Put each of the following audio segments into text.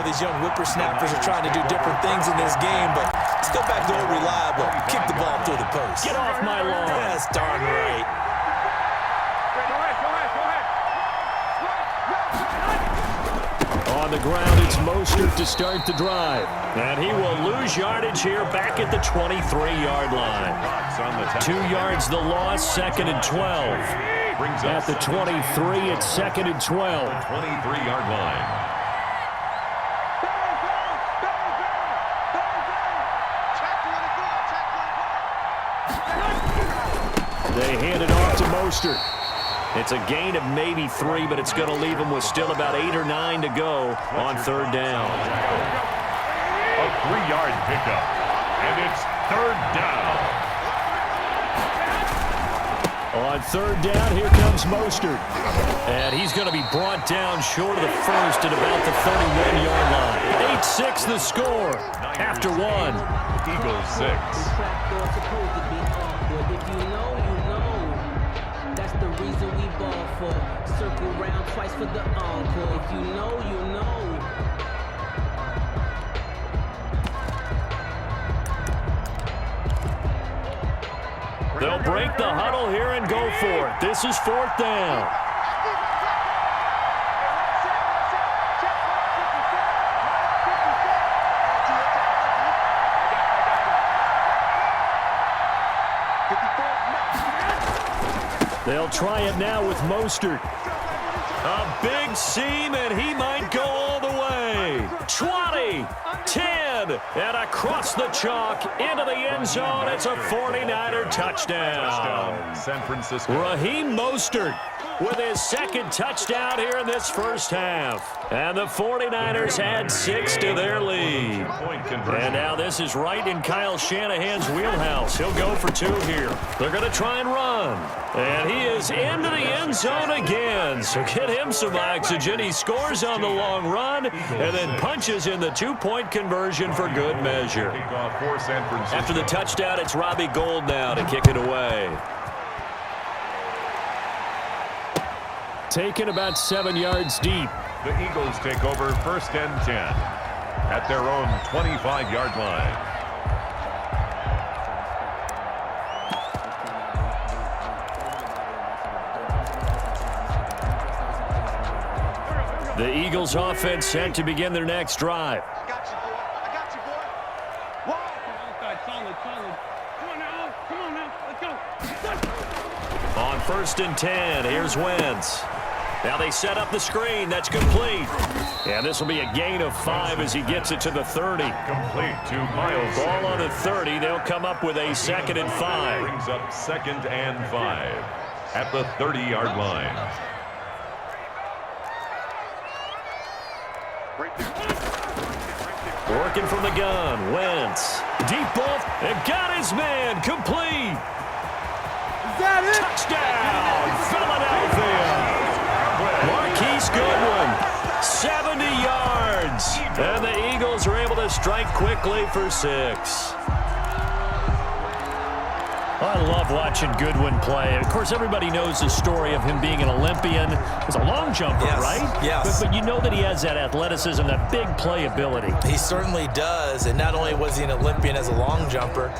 know these young whippersnappers are trying to do different things in this game, but let's go back to old reliable. Kick the ball through the post. Get off my lawn. That's darn right. On the ground, it's Mostert to start the drive. And he will lose yardage here back at the 23-yard line. 2 yards the loss, 2nd and 12. At the 23, it's 2nd and 12. 23-yard line. They hand it off to Mostert. It's a gain of maybe 3, but it's going to leave him with still about 8 or 9 to go on 3rd down. A 3-yard pickup, and it's 3rd down. On 3rd down, here comes Mostert. And he's going to be brought down short of the first at about the 31-yard line. 8-6 the score after 1. Eagles 6. Circle round twice for the encore. If you know, you know. They'll break the huddle here and go for it. This is 4th down. They'll try it now with Mostert. A big seam, and he might go all the way. 20, 10, and across the chalk into the end zone. It's a 49er touchdown. San Francisco. Raheem Mostert with his 2nd touchdown here in this first half. And the 49ers add 6 to their lead. And now this is right in Kyle Shanahan's wheelhouse. He'll go for 2 here. They're going to try and run. And he is into the end zone again. So get him some oxygen. He scores on the long run and then punches in the 2-point conversion for good measure. After the touchdown, it's Robbie Gould now to kick it away. Taken about 7 yards deep. The Eagles take over 1st and 10 at their own 25-yard line. The Eagles offense set to begin their next drive. I got you, boy. Solid. Come on now. Let's go. On 1st and 10, here's Wentz. Now they set up the screen. That's complete. And this will be a gain of 5 as he gets it to the 30. Complete to Miles. Ball on the 30. They'll come up with a 2nd and 5. Brings up 2nd and 5 at the 30-yard line. Working from the gun. Wentz. Deep ball. And got his man. Complete. Is that it? Touchdown, Philadelphia. Marquise Goodwin, 70 yards. And the Eagles are able to strike quickly for 6. I love watching Goodwin play. Of course, everybody knows the story of him being an Olympian. He's a long jumper, Yes, right? yes. But you know that he has that athleticism, that big playability. He certainly does, and not only was he an Olympian as a long jumper,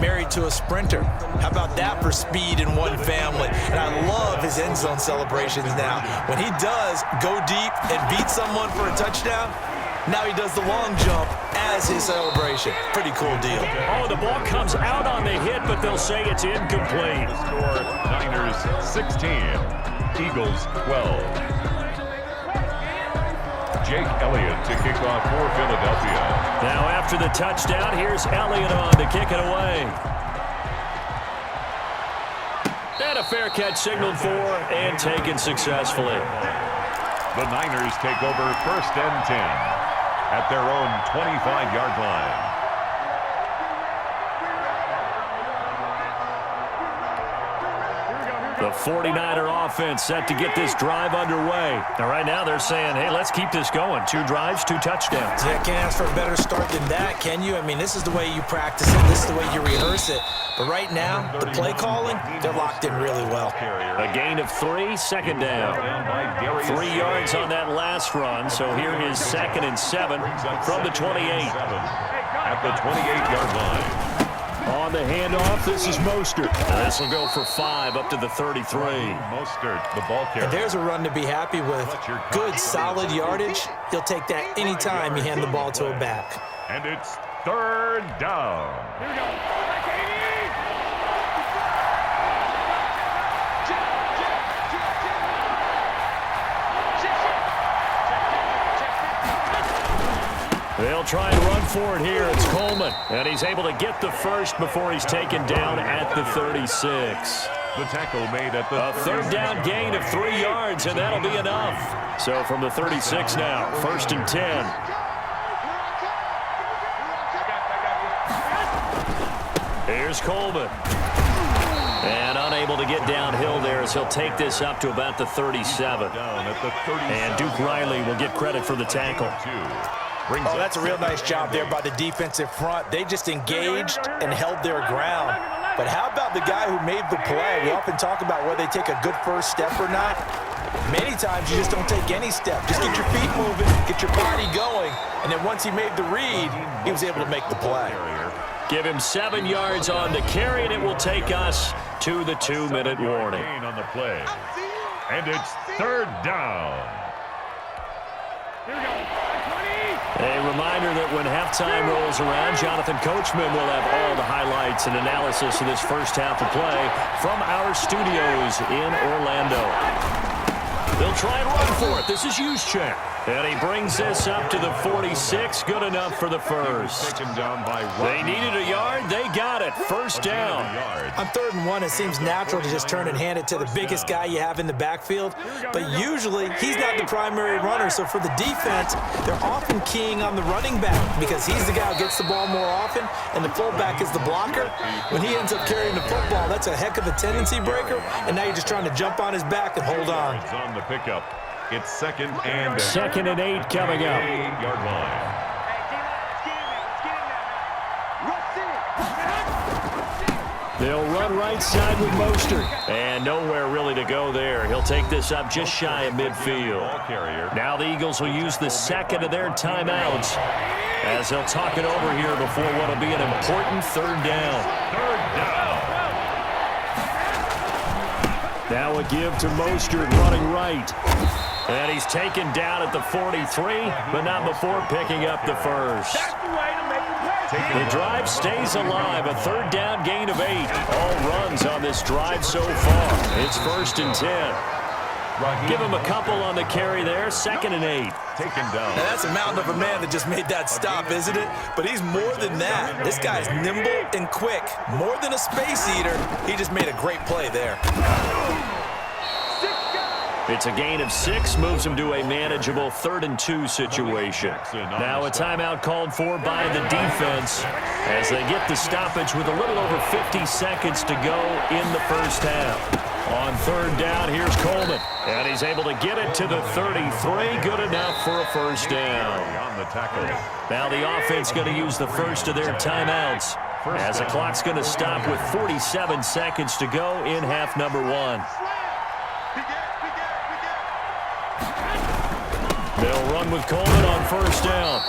married to a sprinter. How about that for speed in one family? And I love his end zone celebrations now. When he does go deep and beat someone for a touchdown, now he does the long jump as his celebration. Pretty cool deal. Oh, the ball comes out on the hit, but they'll say it's incomplete. Score Niners 16, Eagles 12. Jake Elliott to kick off for Philadelphia. Now after the touchdown, here's Elliott on to kick it away. And a fair catch signaled for and taken successfully. The Niners take over 1st and 10 at their own 25-yard line. The 49er offense set to get this drive underway. And right now they're saying, hey, let's keep this going. 2 drives, 2 touchdowns. Yeah, can't ask for a better start than that, can you? I mean, this is the way you practice it. This is the way you rehearse it. But right now, the play calling, they're locked in really well. A gain of 3, second down. 3 yards on that last run, so here is 2nd and 7 from the 28. At the 28-yard line. On the handoff, this is Mostert. This will go for 5 up to the 33. Mostert, the ball carrier. And there's a run to be happy with. Good, solid yardage. You'll take that anytime you hand the ball to a back. And it's 3rd down. Here we go. They'll try and run for it here. It's Coleman. And he's able to get the first before he's taken down at the 36. The tackle made at the A 3rd down gain of 3 yards, and that'll be enough. So from the 36 now, 1st and 10. Here's Coleman. And unable to get downhill there as he'll take this up to about the 37. And Duke Riley will get credit for the tackle. Oh, that's a real nice job there by the defensive front. They just engaged and held their ground. But how about the guy who made the play? We often talk about whether they take a good first step or not. Many times you just don't take any step. Just get your feet moving, get your body going. And then once he made the read, he was able to make the play. Give him 7 yards on the carry, and it will take us to the 2-minute warning. On the play. And it's 3rd down. Here we go. A reminder that when halftime rolls around, Jonathan Coachman will have all the highlights and analysis of this first half of play from our studios in Orlando. They'll try and run for it. This is Juszczyk. And he brings this up to the 46. Good enough for the first. Taken down by They needed a yard. They got it. First down. On 3rd and 1, it seems natural to just turn and hand it to the biggest guy you have in the backfield. But usually, he's not the primary runner. So for the defense, they're often keying on the running back because he's the guy who gets the ball more often, and the fullback is the blocker. When he ends up carrying the football, that's a heck of a tendency breaker. And now you're just trying to jump on his back and hold on. On the pickup. It's 2nd and 2nd and 8 coming up. 8-yard line. They'll run right side with Mostert. And nowhere really to go there. He'll take this up just shy of midfield. Now the Eagles will use the 2nd of their timeouts as they'll talk it over here before what will be an important 3rd down. 3rd down. Now a give to Mostert running right. And he's taken down at the 43, but not before picking up the first. The drive stays alive. A 3rd down gain of 8. All runs on this drive so far. It's 1st and 10. Give him a couple on the carry there. 2nd and 8. Taken down. Now that's a mountain of a man that just made that stop, isn't it? But he's more than that. This guy's nimble and quick. More than a space eater. He just made a great play there. It's a gain of 6, moves him to a manageable 3rd and 2 situation. Now a timeout called for by the defense as they get the stoppage with a little over 50 seconds to go in the first half. On 3rd down, here's Coleman. And he's able to get it to the 33. Good enough for a first down. Now the offense going to use the first of their timeouts as the clock's going to stop with 47 seconds to go in half number 1. They'll run with Coleman on 1st down.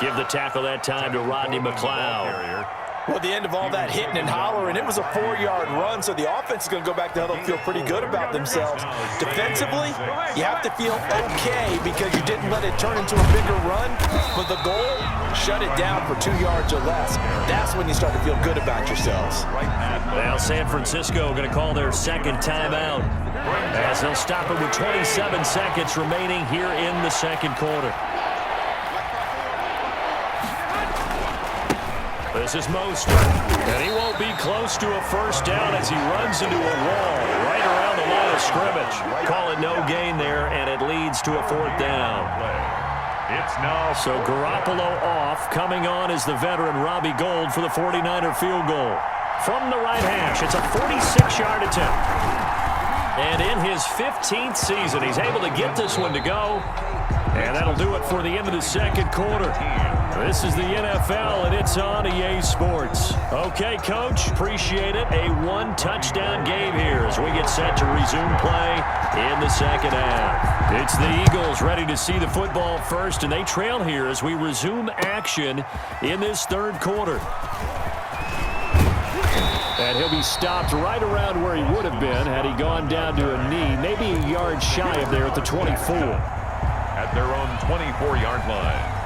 Give the tackle that time to Rodney McLeod. Well, at the end of all that hitting and hollering, it was a 4-yard run, so the offense is going to go back to huddle and feel pretty good about themselves. Defensively, you have to feel okay because you didn't let it turn into a bigger run, but the goal, shut it down for 2 yards or less. That's when you start to feel good about yourselves. Now San Francisco going to call their 2nd timeout as they'll stop it with 27 seconds remaining here in the 2nd quarter. This is Mostert, and he won't be close to a first down as he runs into a wall right around the line of scrimmage. Call it no gain there, and it leads to a 4th down. It's now so Garoppolo off. Coming on is the veteran Robbie Gould for the 49er field goal. From the right hash, it's a 46-yard attempt. And in his 15th season, he's able to get this one to go. And that'll do it for the end of the second quarter. This is the NFL, and it's on EA Sports. Okay, Coach, appreciate it. A one-touchdown game here as we get set to resume play in the second half. It's the Eagles ready to see the football first, and they trail here as we resume action in this third quarter. And he'll be stopped right around where he would have been had he gone down to a knee, maybe a yard shy of there at the 24. At their own 24-yard line.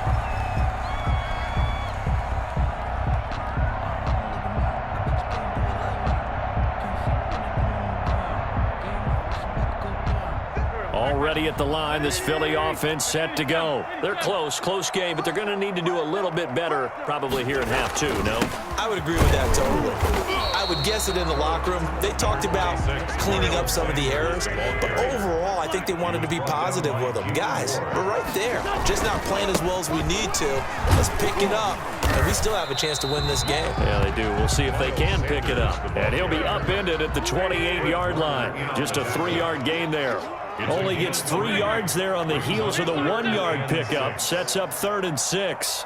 Already at the line, this Philly offense set to go. They're close game, but they're going to need to do a little bit better probably here in half two, no? I would agree with that totally. I would guess it in the locker room. They talked about cleaning up some of the errors, but overall, I think they wanted to be positive with them. Guys, we're right there. Just not playing as well as we need to. Let's pick it up, and we still have a chance to win this game. Yeah, they do. We'll see if they can pick it up. And he'll be upended at the 28-yard line. Just a 3-yard gain there. Only gets 3 yards there on the heels of the 1-yard pickup. Sets up 3rd and 6.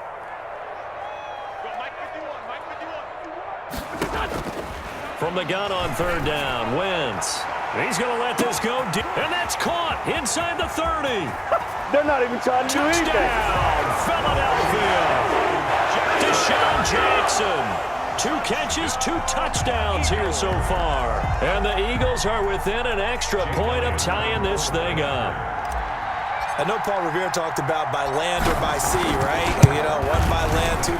From the gun on 3rd down, Wentz. He's going to let this go deep, and that's caught inside the 30. They're not even trying to do anything. Touchdown, Philadelphia. Deshaun Jackson. 2 catches, 2 touchdowns here so far. And the Eagles are within an extra point of tying this thing up. I know Paul Revere talked about by land or by sea, right? You know, 1 by land, 2